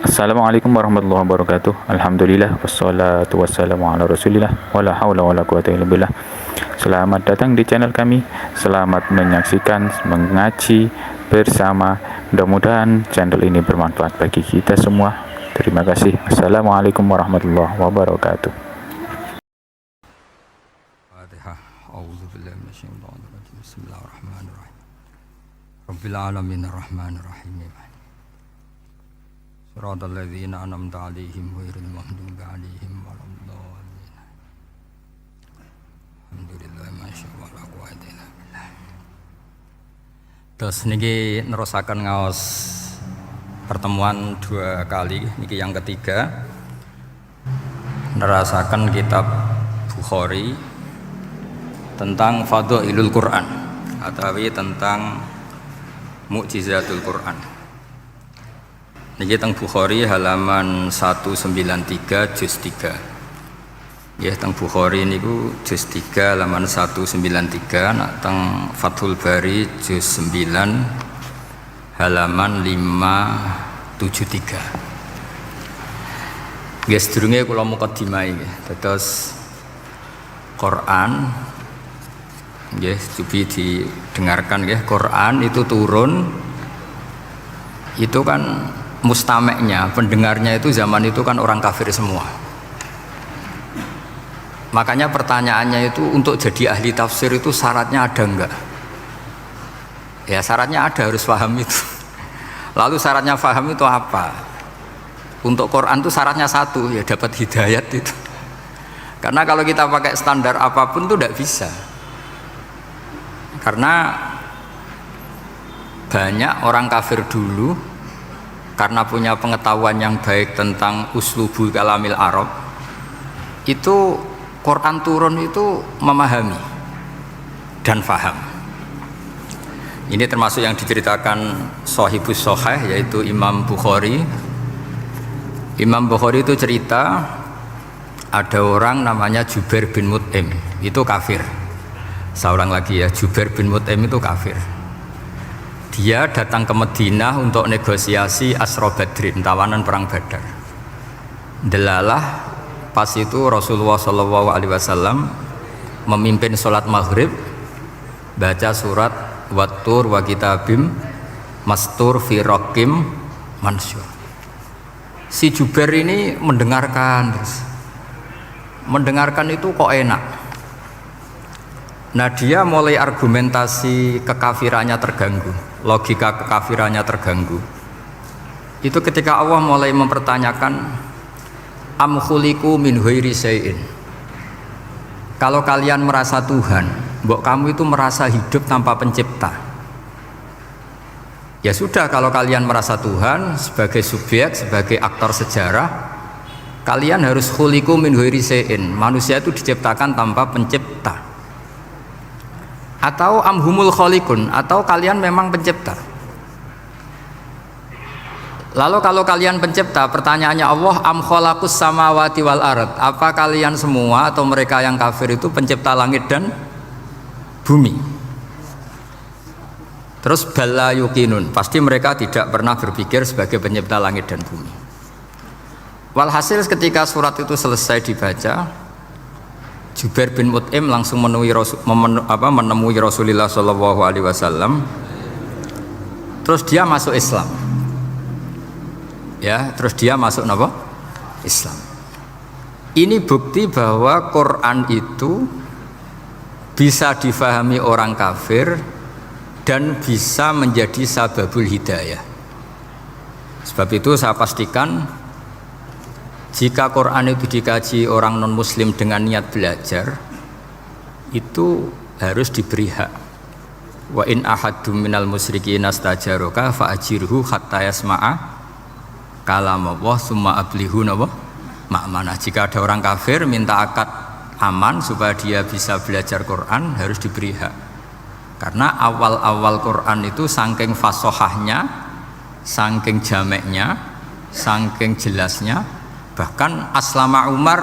Assalamualaikum warahmatullahi wabarakatuh. Alhamdulillah wassalatu wassalamu ala Rasulillah wala haula wala quwata illa billah. Selamat datang di channel kami. Selamat menyaksikan mengaji bersama. Mudah-mudahan channel ini bermanfaat bagi kita semua. Terima kasih. Assalamualaikum warahmatullahi wabarakatuh. Fatihah. A'udzubillahi minasyaitonir rajim. Bismillahirrahmanirrahim. Rabbil alamin arrahmanir rahim. Shiratal ladzina an'amta 'alaihim ghairil maghdubi 'alaihim waladdallin. Alhamdulillah masyaallah la quwwata illa billah. Terus niki nerusaken ngaos pertemuan 2 kali, niki yang ketiga. Nerasakan kitab Bukhari tentang Fadhailul Quran atau tentang Mukjizatul Quran. Niki teng Bukhari halaman 193 juz 3. Ya teng Bukhari niku juz 3 halaman 193, nak teng Fathul Bari juz 9 halaman 573. Nggih sedurunge kula mukadimah nggih. Dados Quran nggih cobi didengarkan nggih. Quran itu turun itu kan mustameknya, pendengarnya itu zaman itu kan orang kafir semua. Makanya pertanyaannya itu untuk jadi ahli tafsir itu syaratnya ada enggak? Ya syaratnya ada, harus paham itu. Lalu syaratnya paham itu apa? Untuk Quran itu syaratnya satu, ya dapat hidayat itu. Karena kalau kita pakai standar apapun itu tidak bisa. Karena banyak orang kafir dulu karena punya pengetahuan yang baik tentang uslubul kalamil Arab, itu Quran turun itu memahami dan faham. Ini termasuk yang diceritakan Shahibus Shahih, yaitu Imam Bukhari. Imam Bukhari itu cerita ada orang namanya Jubair bin Mut'im, itu kafir. Seorang lagi ya, Jubair bin Mut'im itu kafir. Dia datang ke Madinah untuk negosiasi Asra Badrin, tawanan perang Badar. Delalah pas itu Rasulullah SAW memimpin sholat maghrib, baca surat Wattur wa kitabim mastur fi raqim mansyur. Si Jubair ini mendengarkan terus. Mendengarkan itu kok enak. Nah dia mulai argumentasi kekafirannya terganggu, logika kekafirannya terganggu. Itu ketika Allah mulai mempertanyakan am khuliqu min ghairi syai'in. Kalau kalian merasa Tuhan, mbok kamu itu merasa hidup tanpa pencipta. Ya sudah, kalau kalian merasa Tuhan sebagai subjek, sebagai aktor sejarah, kalian harus khuliqu min ghairi syai'in. Manusia itu diciptakan tanpa pencipta. Atau amhumul khaliqun, atau kalian memang pencipta. Lalu kalau kalian pencipta, pertanyaannya Allah, am khalaqus samawati wal ard, apa kalian semua atau mereka yang kafir itu pencipta langit dan bumi? Terus bala yuqinun, pasti mereka tidak pernah berpikir sebagai pencipta langit dan bumi. Walhasil ketika surat itu selesai dibaca, Jubair bin Mut'im langsung menemui Rasulullah SAW. Terus dia masuk Islam. Ya, terus dia masuk apa? Islam. Ini bukti bahwa Quran itu bisa difahami orang kafir dan bisa menjadi sababul hidayah. Sebab itu saya pastikan jika Quran itu dikaji orang non-muslim dengan niat belajar, itu harus diberi hak. Wa in ahadum minal musyrikin astajaroka fa'ajirhu hatta yasma'a kalam Allah summa ablihu ma'manah. Jika ada orang kafir minta akad aman supaya dia bisa belajar Quran, harus diberi hak. Karena awal-awal Quran itu saking fasohahnya, saking jameknya, saking jelasnya, bahkan aslama Umar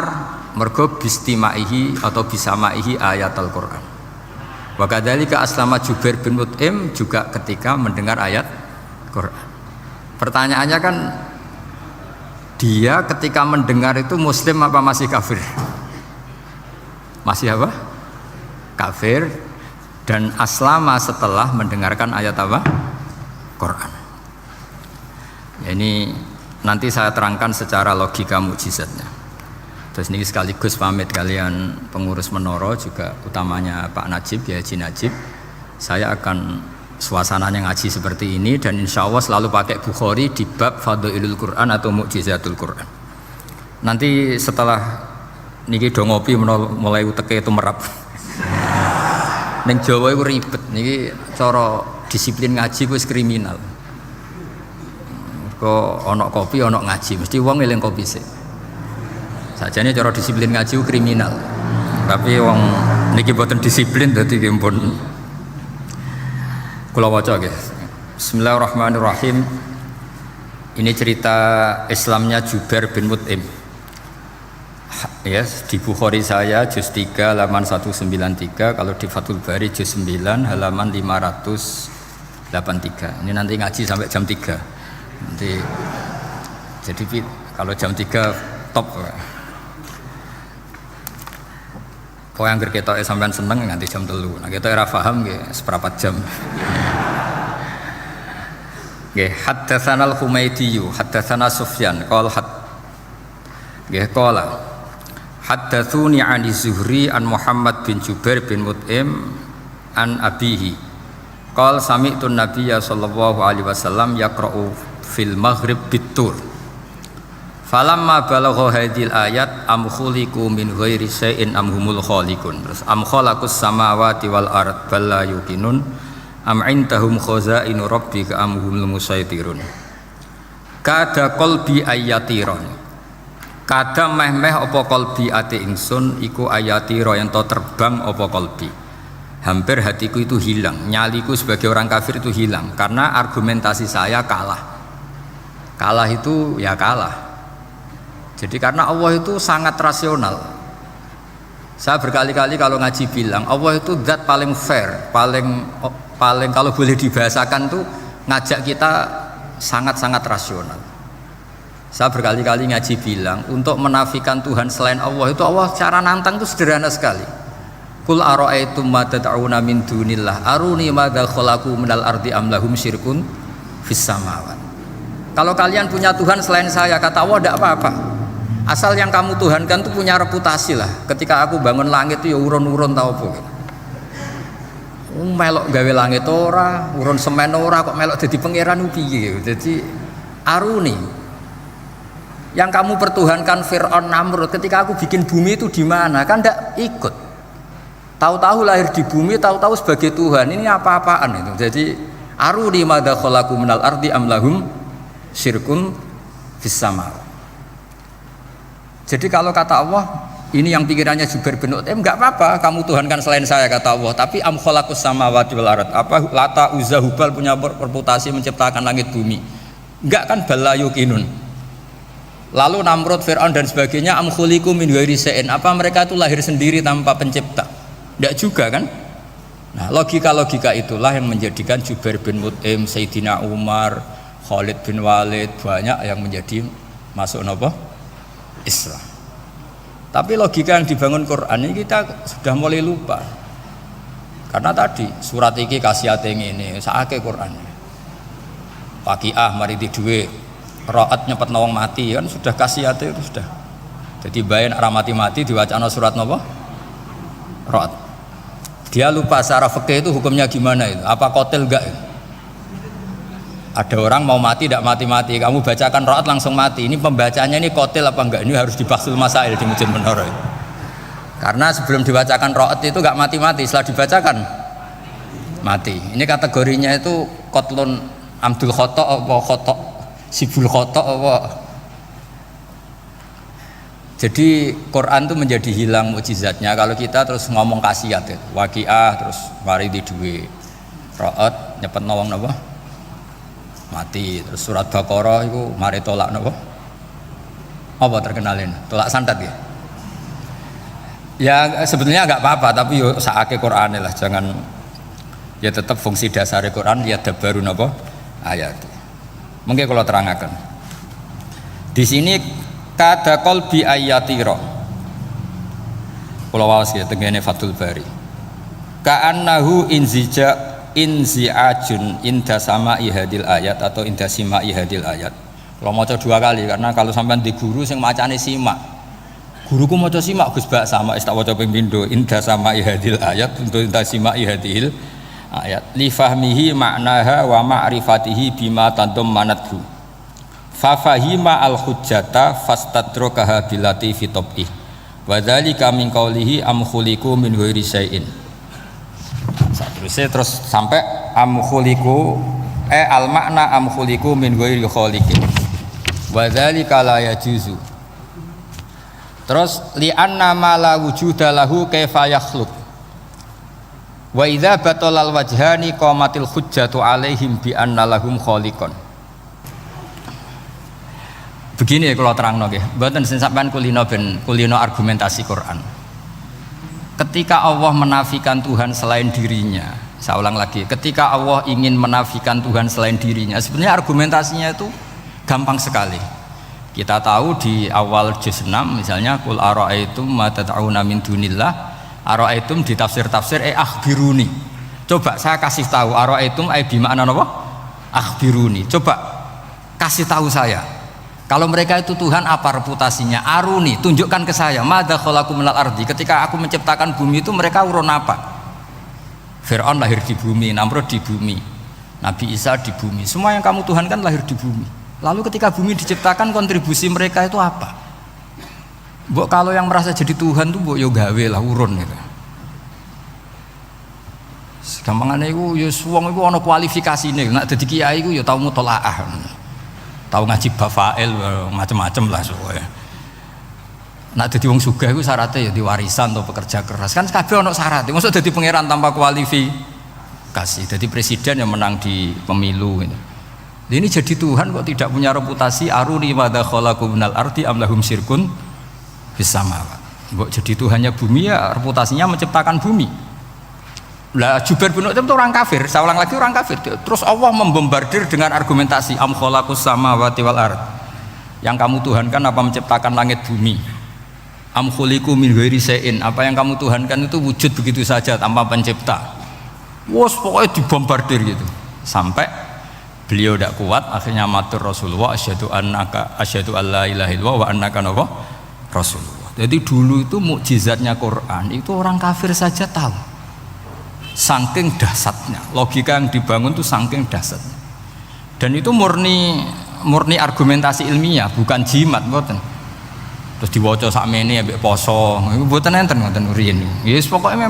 mergo bistimaihi atau bisamaihi ayat Al-Quran. Wa kadzalika aslama Jubair bin Mut'im juga ketika mendengar ayat Quran. Pertanyaannya kan Dia ketika mendengar itu muslim apa masih kafir? Masih apa? Kafir. Dan aslama setelah mendengarkan ayat apa? Quran. Ya, ini nanti saya terangkan secara logika mukjizatnya. Terus ini sekaligus pamit kalian pengurus Menara juga utamanya Pak Najib, ya Haji Najib. Saya akan suasananya ngaji seperti ini dan insya Allah selalu pakai Bukhari di bab Fadhailul Quran atau Mukjizatul Quran. Nanti setelah niki do ngopi mulai uteke itu merap. Neng Jawa itu ribet, niki cara disiplin ngaji wis kriminal. Kok ono kopi ono ngaji, mesti wong eling kopi sih. Sajane cara disiplin ngaji itu kriminal. Tapi wong niki boten disiplin dadi nggih pun kula waca nggih. Bismillahirrahmanirrahim. Ini cerita Islamnya Jubair bin Mut'im. Ya, di Bukhari saya juz 3 halaman 193, kalau di Fathul Bari juz 9 halaman 583. Ini nanti ngaji sampai jam 3. Nanti jadi kalau jam 3 top. Kau yang berketok sampean seneng nanti jam 3. Nah, kita ora paham nggih seperempat jam. Nggih, haddatsana al-Humaydi, haddatsana Sufyan, qala haddatsuni 'ani Zuhri an Muhammad bin Jubair bin Mut'im an abihi. Qala sami'tu an-nabiyya sallallahu alaihi wasallam yaqra'u fil maghrib bit-tur. Falamma balagha hadhil ayat am khuliqu min ghairi syai'in am humul khaliqun. Terus am khalaqus samawati wal ard bal la yuqinun am indahum khazainu rabbika am humul musaytirun. Kada qalbi ayatiron. Kada meh-meh apa qalbi ati ingsun iku ayatiro yang to terbang apa qalbi. Hampir hatiku itu hilang, nyaliku sebagai orang kafir itu hilang karena argumentasi saya kalah. Kalah itu ya kalah. Jadi karena Allah itu sangat rasional. Saya berkali-kali kalau ngaji bilang Allah itu zat paling fair, paling kalau boleh dibahasakan tuh ngajak kita sangat-sangat rasional. Saya berkali-kali ngaji bilang untuk menafikan Tuhan selain Allah itu Allah cara nantang itu sederhana sekali. Qul ara'aytum ma tad'una min dunillah aruni madza khalaqu minal ardi am lahum syirkun fis samawat. Kalau kalian punya Tuhan selain saya, kata Allah tidak apa-apa. Asal yang kamu tuhankan itu punya reputasi lah. Ketika aku bangun langit itu ya urun-urun tau apa. Melok gawe langit ora, urun semen ora kok melok jadi pangeran piye. Jadi aruni. Yang kamu pertuhankan Fir'aun Namrud ketika aku bikin bumi itu di mana? Kan tidak ikut. Tahu-tahu lahir di bumi, tahu-tahu sebagai Tuhan. Ini apa-apaan itu. Jadi aruni madza khalaqu minal ardi am lahum syirkun fis samawat. Jadi kalau kata Allah, ini yang pikirannya Jubair bin Mut'im, enggak apa-apa kamu tuhankan selain saya kata Allah, tapi am khalaqus samawati wal ard. Apa Lata Uzza Hubal punya reputasi menciptakan langit bumi? Enggak kan bala yuqinun. Lalu Namrud, Fir'aun dan sebagainya am khuliqu min ghairi syai'in. Apa mereka itu lahir sendiri tanpa pencipta? Enggak juga kan? Nah, logika-logika itulah yang menjadikan Jubair bin Mut'im, Sayyidina Umar, Khalid bin Walid banyak yang menjadi masuk apa? Islam. Tapi logika yang dibangun Quran ini kita sudah mulai lupa. Karena tadi surat iki kasihate ngene, sakake Quran. Waqiah mari di duwe, Ra'at nyepet nawang mati kan sudah kasihate itu sudah. Jadi bayan arah mati-mati diwacana surat napa? Ra'at. Dia lupa secara fikih itu hukumnya gimana itu? Apa qatil enggak? Ada orang mau mati tidak mati-mati, kamu bacakan Ra'at langsung mati. Ini pembacanya ini qatil apa enggak? Ini harus dibahsul masail di Masjid Menara. Karena sebelum dibacakan Ra'at itu enggak mati-mati, setelah dibacakan mati. Ini kategorinya itu qatlun amdul khata' apa khata' sibul khata' apa. Jadi Quran itu menjadi hilang mukjizatnya kalau kita terus ngomong kasiat ya. Waqiah terus mari di duwe, Ra'at nyepet nawang napa? Mati. Terus surat Baqarah itu mari tolak napa? Apa terkenalin? Tolak santet ya. Ya sebetulnya enggak apa-apa tapi yo sakake Qur'ane lah, jangan ya tetap fungsi dasar Quran ya dabarun apa? Ayat. Mungkin kalau terangkan. Di sini kada qalbi ayatira. Kula waos ya tengene Fathul Bari. Ka'annahu inzi'ajun inda sama'i hadil ayat atau inda sima'i hadil ayat. Kalau maca 2 kali karena kalau sampean di guru sing macane simak. Guruku maca simak Gus Bak sama tak waca ping pindho inda sama'i hadil ayat untuk inda sima'i hadil ayat. Li fahmihi ma'naha wa ma'rifatihi bima tadammanathu. Fa fahima al hujjata fastadrakaha bilati fi tabih. Wa dzalika min qaulihi am khuliqu min ghairi syai'in. Terus sampai am khuliqu al makna am khuliqu min ghairi khaliqin. Wa dzalika la yajuzu. Terus li anna ma la wujuda lahu kaifa yakhluq. Wa idza batalal wajhani qamatil hujjatu alaihim bi anna lahum khaliqan. Begini kalau terangno nggih, mboten sing sampean kulino argumentasi Quran. Ketika Allah menafikan Tuhan selain dirinya, saya ulang lagi, ketika Allah ingin menafikan Tuhan selain dirinya, sebenarnya argumentasinya itu gampang sekali. Kita tahu di awal juz 6 misalnya qul ara'aitum ma tad'una min dunillah, ara'aitum di tafsir-tafsir akhbiruni. Coba saya kasih tahu ara'aitum bi makna apa? Akhbiruni. Coba kasih tahu saya. Kalau mereka itu Tuhan apa reputasinya? Aruni, tunjukkan ke saya. Madza khalaqu minal ardi. Ketika aku menciptakan bumi itu mereka urun apa? Fir'aun lahir di bumi, Namrud di bumi, Nabi Isa di bumi. Semua yang kamu tuhankan lahir di bumi. Lalu ketika bumi diciptakan kontribusi mereka itu apa? Mbok kalau yang merasa jadi Tuhan tuh mbok yo gawe lah urun gitu. Gampangane iku yo wong iku ana kualifikasine. Nek dadi kiai iku yo tau mutolaah. Tahu ngaji bafail macam-macam lah soalnya. Nak jadi wong sugih itu syaratnya ya diwarisan atau pekerja keras kan kabeh ono syarat. Maksud jadi pangeran tanpa kualifikasi, jadi presiden yang menang di pemilu. Ini jadi Tuhan kok tidak punya reputasi aruni madza khalaqu minal ardi am lahum syirkun fis samawat. Kok jadi Tuhannya bumi ya reputasinya menciptakan bumi. Lah Jubair bin Mut'im itu orang kafir, saya ulang lagi orang kafir. Terus Allah membombardir dengan argumentasi am khalaqus samawati wal ard. Yang kamu tuhankan apa menciptakan langit bumi? Am khuliqu min ghairi syai'in. Apa yang kamu tuhankan itu wujud begitu saja tanpa pencipta. Wos pokoknya dibombardir gitu. Sampai beliau tidak kuat akhirnya matur Rasulullah asyhadu alla ilaha illallah wa annaka rasulullah. Jadi dulu itu mukjizatnya Quran itu orang kafir saja tahu. Saking dahsyatnya, logika yang dibangun itu saking dahsyatnya. Dan itu murni argumentasi ilmiah, bukan jimat, mboten. Terus diwaca sakmene ambek poso, mboten enten ngoten riyen. Yes, pokoknya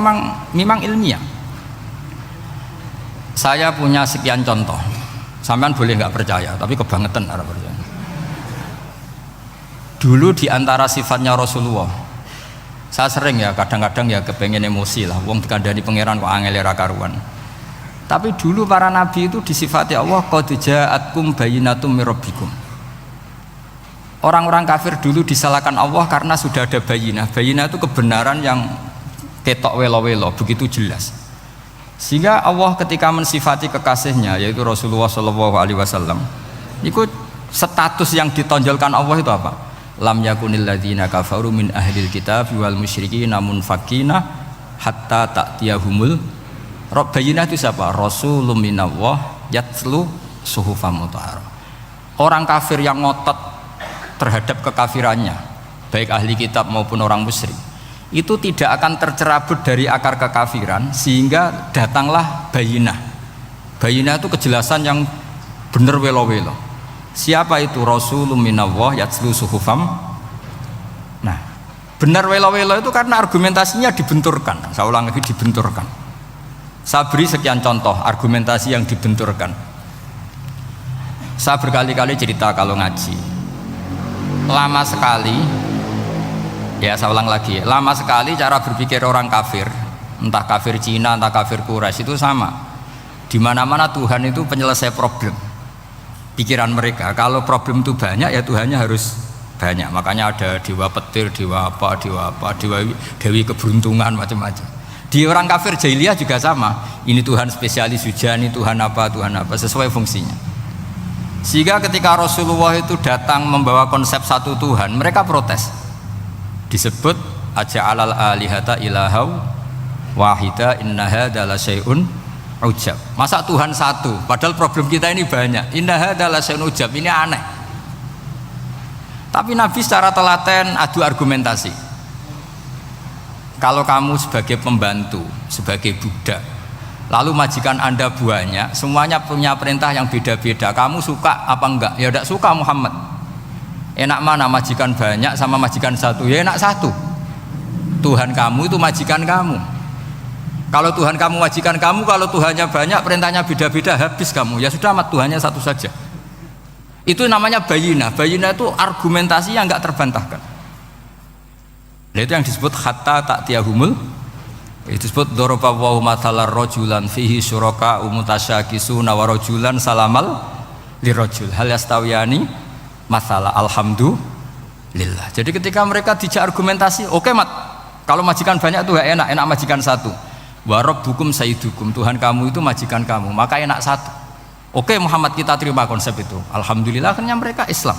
memang ilmiah. Saya punya sekian contoh. Sampean boleh nggak percaya, tapi kebangetan ora percaya. Dulu di antara sifatnya Rasulullah, saya sering ya kadang-kadang ya kepengen emosi lah wong dikandani pangeran kok angel ra karuan. Tapi dulu para nabi itu disifati Allah qad ja'atkum bayyinatum mir rabbikum. Orang-orang kafir dulu disalahkan Allah karena sudah ada bayyinah. Bayyinah itu kebenaran yang ketok welo-welo begitu jelas. Sehingga Allah ketika mensifati kekasihnya yaitu Rasulullah SAW, itu status yang ditonjolkan Allah itu apa? Lam yakunil ladzina kafaru min ahlil kitab wal musyrikin namun fakina hatta ta'tiyahumul rabbina. Itu siapa? Rasulun minallah yatlu suhufam mutahharah. Orang kafir yang ngotot terhadap kekafirannya baik ahli kitab maupun orang musyrik itu tidak akan tercerabut dari akar kekafiran sehingga datanglah bayinah. Bayinah itu kejelasan yang benar welo-welo. Siapa itu? Rasulun minallah yatslu suhufam. Nah, benar welo-welo itu karena argumentasinya dibenturkan. Saya ulang lagi, dibenturkan. Saya beri sekian contoh argumentasi yang dibenturkan. Saya berkali-kali cerita kalau ngaji. Lama sekali, ya saya ulang lagi, lama sekali cara berpikir orang kafir, entah kafir Cina, entah kafir Quraisy itu sama. Di mana-mana Tuhan itu penyelesai problem. Pikiran mereka kalau problem itu banyak ya Tuhannya harus banyak. Makanya ada dewa petir, dewa dewi keberuntungan macam-macam. Di orang kafir jahiliyah juga sama. Ini Tuhan spesialis hujan, ini Tuhan apa sesuai fungsinya. Sehingga ketika Rasulullah itu datang membawa konsep satu Tuhan, mereka protes. Disebut aja'alal alihata ilahaw wahida inna hadza la syai'un ujab. Masa Tuhan satu, padahal problem kita ini banyak. Inna hadza la syai'un ujab, ini aneh. Tapi Nabi secara telaten adu argumentasi. Kalau kamu sebagai pembantu, sebagai budak, lalu majikan Anda banyak, semuanya punya perintah yang beda-beda. Kamu suka apa enggak? Ya tidak suka Muhammad. Enak mana majikan banyak sama majikan satu? Ya enak satu. Tuhan kamu itu majikan kamu. Kalau Tuhan kamu majikan kamu, kalau Tuhannya banyak, perintahnya beda-beda, habis kamu. Ya sudah, amat Tuhannya satu saja. Itu namanya bayinah. Bayinah itu argumentasi yang enggak terbantahkan. Nah, itu yang disebut hatta ta'tiyahumul. Itu disebut daraba wa mathalar rajulan fihi syuraka mutasyakisuna wa rajulan salamal lirajul hal yastawiyani masalah alhamdulillah. Jadi ketika mereka dijak argumentasi, oke mat, kalau majikan banyak itu enak, enak majikan satu. Wa rabbukum sayyidukum, Tuhan kamu itu majikan kamu, maka enak satu. Oke Muhammad, kita terima konsep itu. Alhamdulillah akhirnya mereka Islam.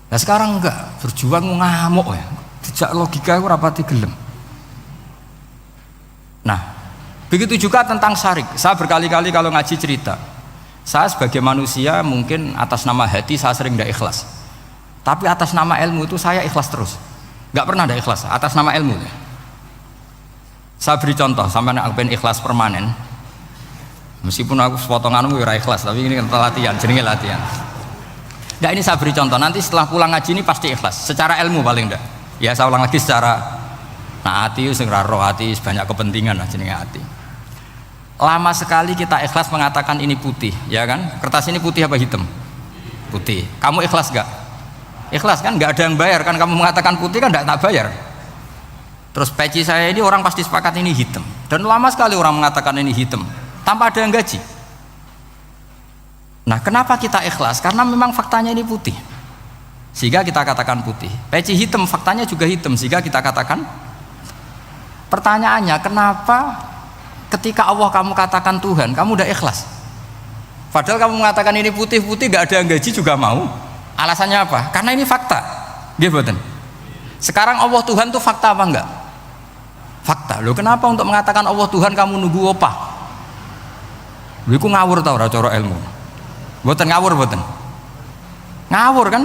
Nah sekarang enggak, berjuang ngamuk ya. Dijak logika itu rapati gelem. Nah, begitu juga tentang syarik. Saya berkali-kali kalau ngaji cerita, saya sebagai manusia mungkin atas nama hati saya sering tidak ikhlas. Tapi atas nama ilmu itu saya ikhlas terus. Nggak pernah tidak ikhlas atas nama ilmu. Saya beri contoh, sampai aku pengen ikhlas permanen. Meskipun aku sepotonganmu ya ikhlas, tapi ini kan latihan, jenenge latihan. Nah ini saya beri contoh, nanti setelah pulang ngaji ini pasti ikhlas. Secara ilmu paling enggak. Ya saya ulang lagi secara hati segera roh hati banyak kepentingan lah jenenge hati. Lama sekali kita ikhlas mengatakan ini putih, ya kan? Kertas ini putih apa hitam? Putih. Kamu ikhlas gak? Ikhlas kan? Gak ada yang bayar kan? Kamu mengatakan putih kan gak tak bayar. Terus peci saya ini orang pasti sepakat ini hitam. Dan lama sekali orang mengatakan ini hitam tanpa ada yang gaji. Nah kenapa kita ikhlas? Karena memang faktanya ini putih, sehingga kita katakan putih. Peci hitam faktanya juga hitam, sehingga kita katakan. Pertanyaannya, kenapa ketika Allah kamu katakan Tuhan, kamu udah ikhlas? Padahal kamu mengatakan ini putih-putih, gak ada yang gaji juga mau. Alasannya apa? Karena ini fakta. Dia betul. Sekarang Allah Tuhan itu fakta apa enggak? Fakta. Loh kenapa untuk mengatakan Allah Tuhan kamu nunggu apa? Lho iku ngawur tau ora cara ilmu. Mboten ngawur mboten. Ngawur kan?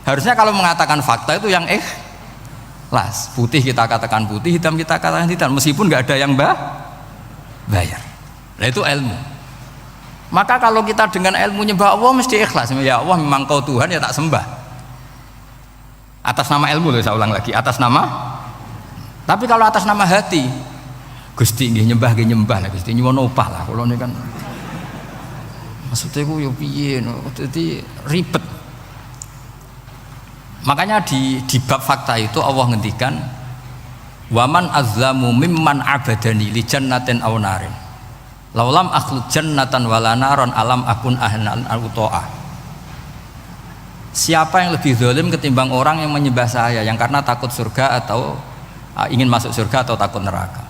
Harusnya kalau mengatakan fakta itu yang ikhlas. Putih kita katakan putih, hitam kita katakan hitam, meskipun nggak ada yang bayar. Nah itu ilmu. Maka kalau kita dengan ilmu nyembah Allah mesti ikhlas. Ya Allah memang kau Tuhan ya tak sembah. Atas nama ilmu loh, saya ulang lagi, atas nama. Tapi kalau atas nama hati, Gusti nggih nyembah nggih nyembah lah Gusti nyuwun opah lah kula ini kan. Maksudnya ku yo piye no, dadi ribet. Makanya di bab fakta itu Allah ngendikan waman azlamu mimman abadani li jannatin aw narin laulam akhluq jannatan wala naron alam akun ahlan al-ta'ah. Siapa yang lebih zalim ketimbang orang yang menyembah saya yang karena takut surga atau ingin masuk surga atau takut neraka.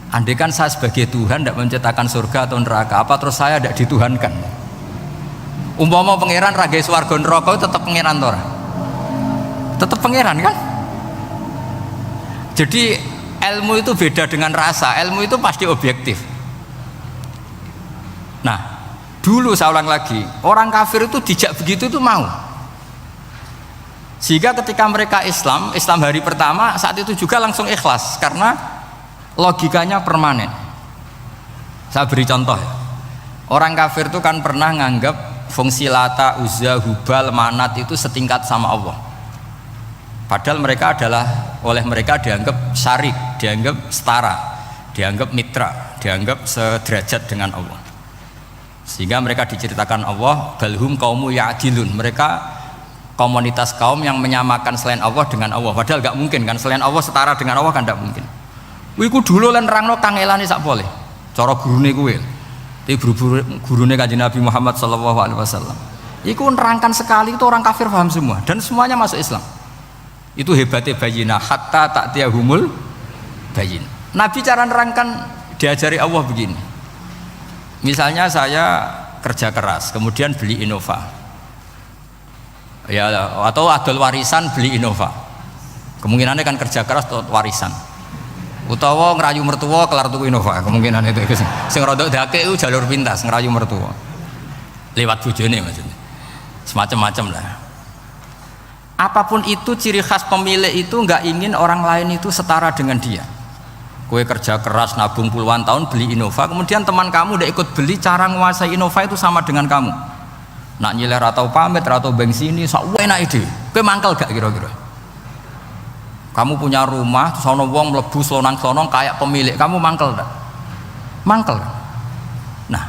Andai kan saya sebagai Tuhan tidak menciptakan surga atau neraka, apa terus saya tidak dituhankan? Umpama pangeran ragai swarga neraka tetap pangeran tora, tetap pangeran kan? Jadi ilmu itu beda dengan rasa, ilmu itu pasti objektif. Nah, dulu saya ulang lagi, orang kafir itu dijak begitu itu mau. Sehingga ketika mereka Islam hari pertama saat itu juga langsung ikhlas karena logikanya permanen. Saya beri contoh ya. Orang kafir itu kan pernah nganggap fungsi Lata, Uzza, Hubal, Manat itu setingkat sama Allah. Padahal mereka oleh mereka dianggap syarik, dianggap setara, dianggap mitra, dianggap sederajat dengan Allah. Sehingga mereka diceritakan Allah balhum qaumu ya'dilun. Mereka komunitas kaum yang menyamakan selain Allah dengan Allah. Padahal gak mungkin kan, selain Allah setara dengan Allah kan gak mungkin. Iku dulu lan nerangno kangelane sak boleh. Cara gurune kuwi. Iki gurune Kanjeng Nabi Muhammad sallallahu alaihi wasallam. Iku nerangkan sekali itu orang kafir paham semua dan semuanya masuk Islam. Itu hebatnya bayinah hatta ta'tiyahumul bayin. Nabi cara nerangkan diajari Allah begini. Misalnya saya kerja keras, kemudian beli Innova. Ya, atau adol warisan beli Innova. Kemungkinannya kan kerja keras atau warisan. Utawa ngerayu mertua kelar tuku Innova, kemungkinan itu sing rodok dake itu jalur pintas ngerayu mertua. Lewat bojone maksudnya. Semacam-macam lah. Apapun itu ciri khas pemilik itu nggak ingin orang lain itu setara dengan dia. Kue kerja keras nabung puluhan tahun beli Innova, kemudian teman kamu udah ikut beli, cara menguasai Innova itu sama dengan kamu. Nak nyiler atau pamit atau bensin ini, enak ide. Kue mangkel gak kira-kira? Kamu punya rumah, sono wong mlebu slonang-slonong kayak pemilik, kamu mangkel gak? Mangkel. Nah,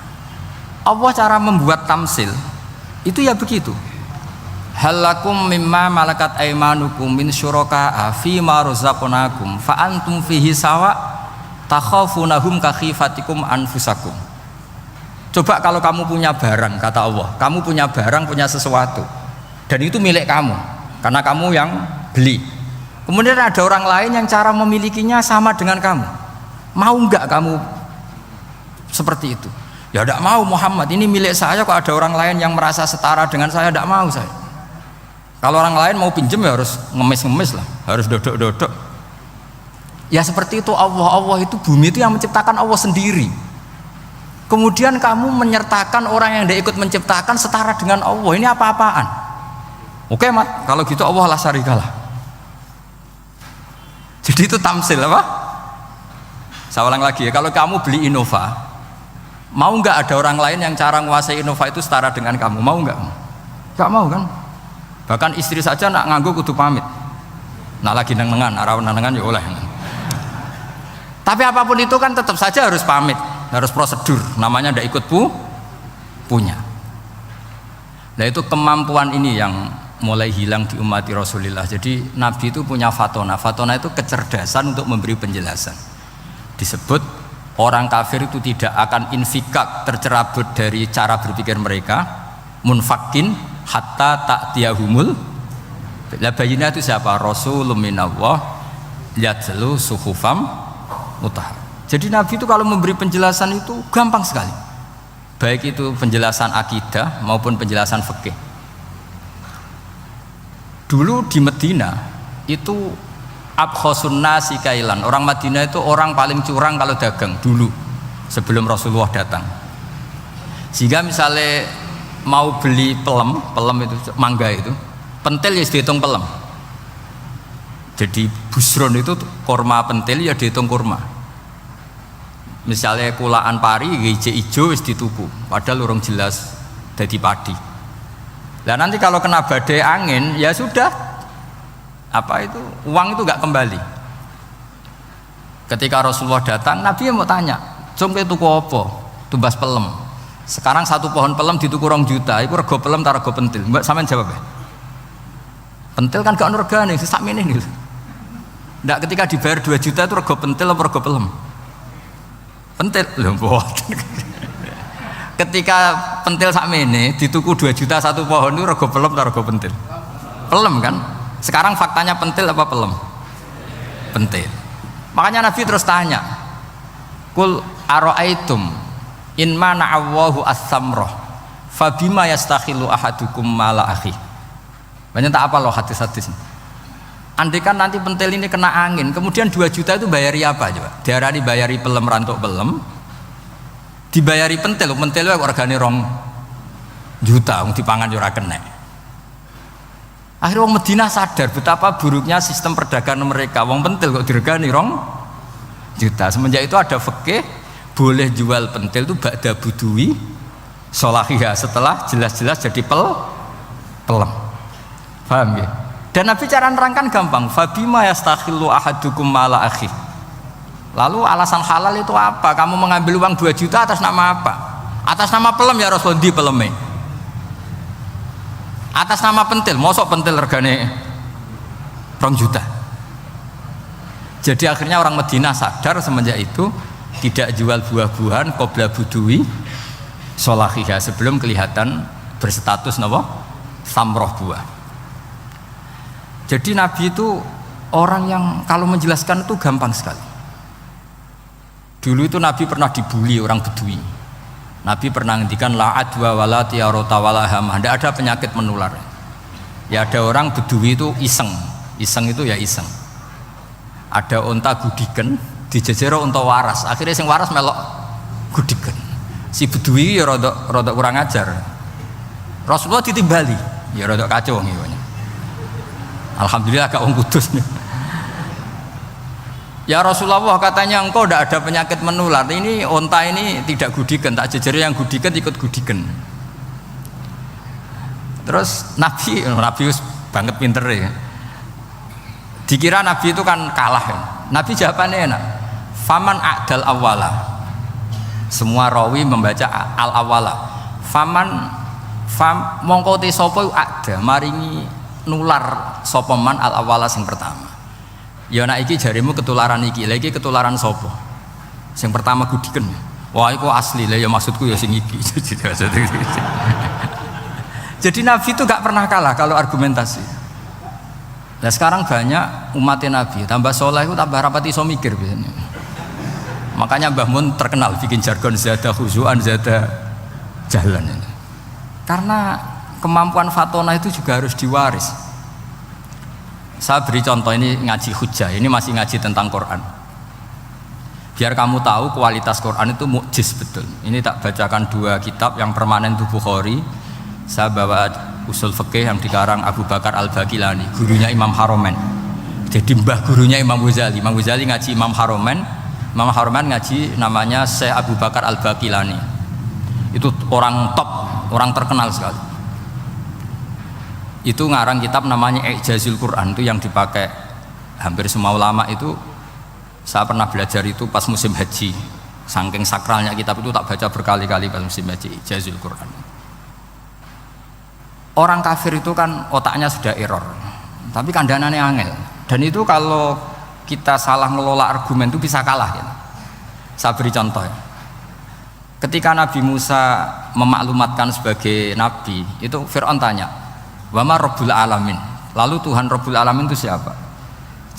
Allah cara membuat tamsil itu ya begitu. Halakum mimma malakat aimanukum min syuraka'a fi ma razaqnakum fa antum fihi sawa takhafunahum ka khifatikum anfusakum. Coba kalau kamu punya barang, kata Allah, kamu punya barang, punya sesuatu dan itu milik kamu karena kamu yang beli. Kemudian ada orang lain yang cara memilikinya sama dengan kamu. Mau enggak kamu seperti itu? Ya tidak mau Muhammad, ini milik saya, kok ada orang lain yang merasa setara dengan saya, tidak mau saya. Kalau orang lain mau pinjem ya harus ngemis-ngemis lah, harus dodok-dodok. Ya seperti itu Allah itu bumi itu yang menciptakan Allah sendiri. Kemudian kamu menyertakan orang yang tidak ikut menciptakan setara dengan Allah, ini apa-apaan? Oke mat, kalau gitu Allah la syarikalah. Jadi itu tamsil apa? Saya ulang lagi ya, kalau kamu beli Innova, mau nggak ada orang lain yang cara menguasai Innova itu setara dengan kamu? Mau nggak? Nggak mau kan? Bahkan istri saja nak nganggo kudu pamit. Nak lagi nengan, arawan nengan ya oleh. Tapi apapun itu kan tetap saja harus pamit, harus prosedur. Namanya ndak ikut punya. Nah itu kemampuan ini yang mulai hilang di umat Rasulullah. Jadi Nabi itu punya fatona. Fatona itu kecerdasan untuk memberi penjelasan. Disebut orang kafir itu tidak akan infikak, tercerabut dari cara berpikir mereka, munfakin hatta ta'tiyahumul. La bayina itu siapa? Rasulun minallah yatlu suhufam mutahhar. Jadi Nabi itu kalau memberi penjelasan itu gampang sekali. Baik itu penjelasan akidah maupun penjelasan fikih. Dulu di Medina itu abkhosun nasi kailan. Orang Madinah itu orang paling curang kalau dagang dulu sebelum Rasulullah datang. Sehingga misalnya mau beli pelem itu mangga itu, pentil ya dihitung pelem. Jadi busron itu kurma pentil ya dihitung kurma. Misalnya kulaan pari hijau ijo wis dituku, padahal urung jelas jadi padi. Nah nanti kalau kena badai angin ya sudah, apa itu uang itu nggak kembali. Ketika Rasulullah datang, Nabi mau tanya, "Cung tuku apa?" Tumbas pelem. Sekarang satu pohon pelem dituku 2 juta, itu rego pelem tar rego pentil. Mbak sampean jawab ya. Pentil kan gak ono regane, sakmene nih. Ndak ketika dibayar 2 juta itu rego pentil apa rego pelem? Pentil lho mboten. Ketika pentil sakmene dituku 2 juta satu pohon itu rego pelem tar rego pentil? Pelem kan? Sekarang faktanya pentil apa pelem? Pentil. Makanya Nabi terus tanya, "Kul ara'aitum in mana Allahu as-samrah fabima yastakhilu ahadukum mala akhi." Banyak tak apa loh hadis-hadis. Andai kan nanti pentil ini kena angin, kemudian 2 juta itu bayari apa coba? Diarani bayari pelem rantuk pelem, dibayari pentil itu regane 2 juta, dipangan ora kena. Akhirnya wong Madinah sadar betapa buruknya sistem perdagangan mereka. Wong pentil kok diregani 2 juta. Semenjak itu ada fikih boleh jual pentil itu ba'da budui sholahiyah, setelah jelas-jelas jadi pelem. Paham ya? Dan Nabi cara nerangkan gampang, fabima yastakhillu ahadukum mala akhi. Lalu alasan halal itu apa? Kamu mengambil uang 2 juta atas nama apa? Atas nama pelem ya Rasul, di peleme. Atas nama pentil, mosok pentil regane 2 juta. Jadi akhirnya orang Madinah sadar semenjak itu tidak jual buah-buahan qobla budui sholahiyah, sebelum kelihatan berstatus napa? Samroh buah. Jadi Nabi itu orang yang kalau menjelaskan itu gampang sekali. Dulu itu Nabi pernah dibully orang Bedui. Nabi pernah ngendikan la adwa wala tiarota wala hamah, tidak ada penyakit menular. Ya ada orang Bedui itu iseng itu ya iseng. Ada unta gudiken dijejero unta waras, akhirnya sing waras melok gudiken. Si Bedui ya rodok kurang ajar. Rasulullah ditimbali, ya rodok kacau ngiwanya. Alhamdulillah gak wong kudus nih. Ya Rasulullah, katanya engkau tidak ada penyakit menular. Ini unta ini tidak gudiken, tak jejeri yang gudiken ikut gudiken. Terus Nabi banget pinter ya. Dikira Nabi itu kan kalah ya. Nabi jawabannya enak. Faman a'dal awala. Semua rawi membaca al awala. Mongko te sapa ada maringi nular sapa man al awala sing pertama. Ya nek iki jarimu ketularan iki, lagi ketularan sapa? Sing pertama gudiken. Wah iku asli lah ya, maksudku ya sing iki. Jadi Nabi itu gak pernah kalah kalau argumentasi. Nah sekarang banyak umatnya Nabi tambah soleh itu tambah rapati iso mikir biasanya. Makanya Mbah Mun terkenal bikin jargon zada khuzuan zada jalan ini. Karena kemampuan fatona itu juga harus diwaris. Saya beri contoh, ini ngaji hujjah, ini masih ngaji tentang Quran. Biar kamu tahu kualitas Quran itu mukjiz betul. Ini tak bacakan dua kitab, yang permanen itu Bukhari. Saya bawa usul fikih yang dikarang Abu Bakar Al-Baqilani, gurunya Imam Haromen. Jadi mbah gurunya Imam Ghazali. Imam Ghazali ngaji Imam Haromen, Imam Haromen ngaji namanya Syekh Abu Bakar Al-Baqilani. Itu orang top, orang terkenal sekali. Itu ngarang kitab namanya I'jazul Quran, itu yang dipakai hampir semua ulama itu. Saya pernah belajar itu pas musim haji, saking sakralnya kitab itu tak baca berkali-kali pas musim haji, I'jazul Quran. Orang kafir itu kan otaknya sudah error, tapi kandanannya angel, dan itu kalau kita salah ngelola argumen itu bisa kalah ya. Saya beri contoh ya. Ketika Nabi Musa memaklumatkan sebagai nabi, itu Fir'aun tanya, wama Rabbul Alamin, lalu Tuhan Rabbul Alamin itu siapa?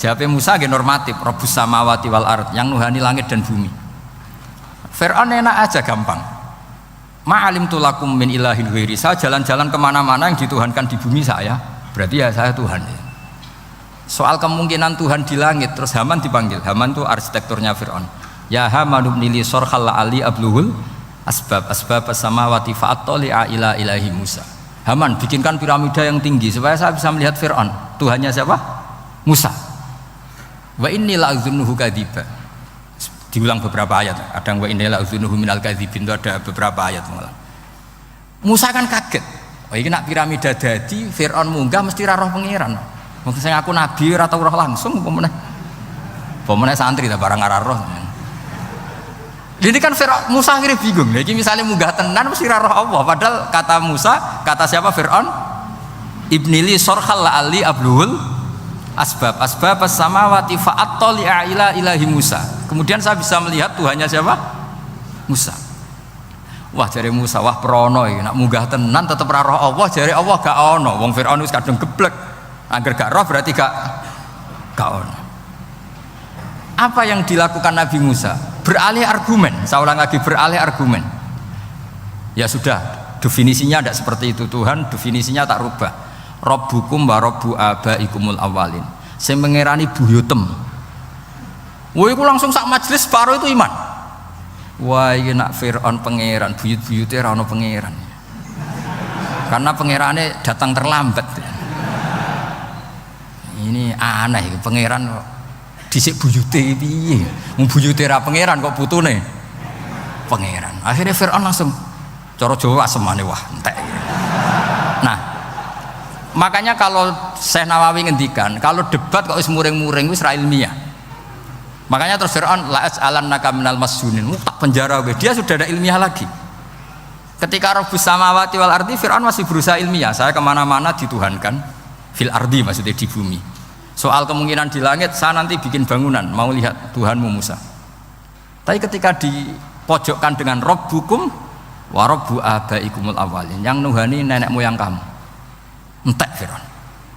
Jawabnya Musa gak normatif, Rabbus samawati wal ard, yang nuhani langit dan bumi. Fir'aun enak aja, gampang. Ma'alim tulakum min ilahin ghairi, saya jalan-jalan kemana-mana yang dituhankan di bumi saya, berarti ya saya Tuhan ya. Soal kemungkinan Tuhan di langit, terus Haman dipanggil. Haman itu arsitekturnya Fir'aun. Ya Haman ibnili sorkhal la'ali abluhul asbab as-samawati fa'attali'a ila ilahi Musa. Haman bikinkan piramida yang tinggi supaya saya bisa melihat Fir'aun. Tuhannya siapa? Musa. Wa inni la'udzunuhu kadziba. Diulang beberapa ayat. Ada wa inni la'udzunuhu minal kadzibin, itu ada beberapa ayat malah. Musa kan kaget. Oh ini nak piramida dadi Fir'aun munggah mesti ra roh pangeran. Mungkin saya aku nabi ora tau roh langsung pemenang santri ta barang ora roh. Ini kan Fir'aun, Musa akhirnya bingung. Jadi misalnya munggah tenan mesti ra roh Allah, padahal kata Musa, kata siapa Fir'aun? Ibnili sorkhal la'ali abluhul asbab as-samawati fa'attali'a ila ilahi Musa. Kemudian saya bisa melihat Tuhannya siapa? Musa. Wah jari Musa, wah prono iki nak munggah tenan tetep ra roh Allah, jari Allah gak ono. Wong Fir'aun wis kadung geblek. Angger gak roh berarti gak ono. Apa yang dilakukan Nabi Musa? Beralih argumen. Saya ulang lagi, beralih argumen. Ya sudah, definisinya tidak seperti itu. Tuhan definisinya tak rubah. Rabbukum wa rabbu abaikumul awalin. Saya mengerani buyutem. Wah, itu langsung sak majelis separuh itu iman. Wah, ini nak Fir'aun pangeran, buyut-buyutnya rano pangeran. Karena pangerannya datang terlambat. Ini aneh, pangeran dhisik buyute piye? Wong buyute ra pangeran kok putune pangeran. Akhirnya Fir'aun langsung cara Jawa asemane wah entek. Nah, makanya kalau Syekh Nawawi ngendikan, kalau debat kok wis muring-muring wis ra ilmiah. Makanya terus Fir'aun la as'alannaka minal masjunin, tak penjara gue. Dia sudah ada ilmiah lagi. Ketika Rabbus samawati wal ardi, Fir'aun masih berusaha ilmiah. Saya kemana-mana dituhankan fil ardi, maksudnya di bumi. Soal kemungkinan di langit, saya nanti bikin bangunan mau lihat Tuhanmu Musa. Tapi ketika dipojokkan dengan Rabbukum wa rabbu abaikumul awalin, yang nuhani nenek moyang kamu, entek Fir'aun.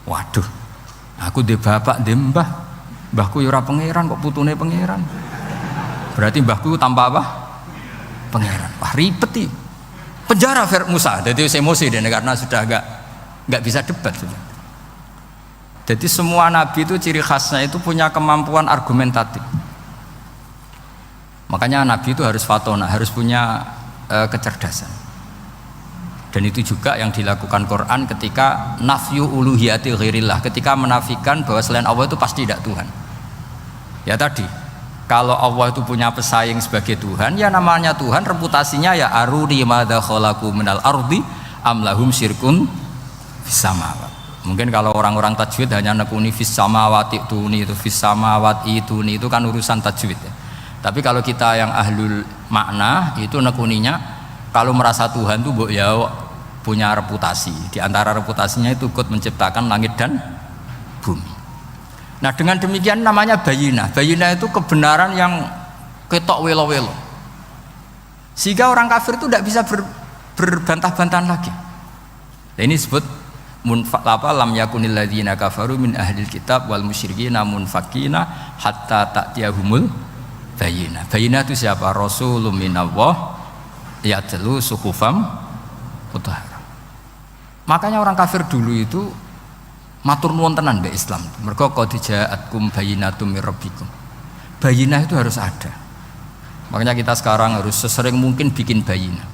Waduh, aku di bapak di mbahku yura pangeran kok putune pangeran. Berarti mbahku tanpa apa? pangeran. Wah ribet nih. Penjara Musa. Jadi emosi deh karena sudah nggak bisa debat sudah. Jadi semua nabi itu ciri khasnya itu punya kemampuan argumentatif. Makanya nabi itu harus fatona, harus punya kecerdasan. Dan itu juga yang dilakukan Quran ketika nafyu uluhiyati ghairillah, ketika menafikan bahwa selain Allah itu pasti tidak Tuhan. Ya tadi, kalau Allah itu punya pesaing sebagai Tuhan, ya namanya Tuhan, reputasinya ya aruri madza khalaqu minal ardi am lahum syirkun fis samawat. Mungkin kalau orang-orang tajwid hanya nekuni fis samawati tuni itu fis samawati tuni itu kan urusan tajwid ya. Tapi kalau kita yang ahlul makna itu nekuninya kalau merasa Tuhan itu ya punya reputasi. Di antara reputasinya itu ikut menciptakan langit dan bumi. Nah dengan demikian namanya bayinah. Bayinah itu kebenaran yang ketok welo-welo. Sehingga orang kafir itu tidak bisa berbantah-bantahan lagi. Nah, ini disebut lam yakunil ladzina kafaru min ahlil kitab wal musyrikina munfakina hatta ta'tiyahumul bayinah. Bayinah itu siapa? Rasulun minallah yatlu suhufam mutahharah. Makanya orang kafir dulu itu matur nuwun tenan mbek Islam. Mergo qad ja'atkum bayyinatum mir rabbikum. Bayinah itu harus ada. Makanya kita sekarang harus sesering mungkin bikin bayinah.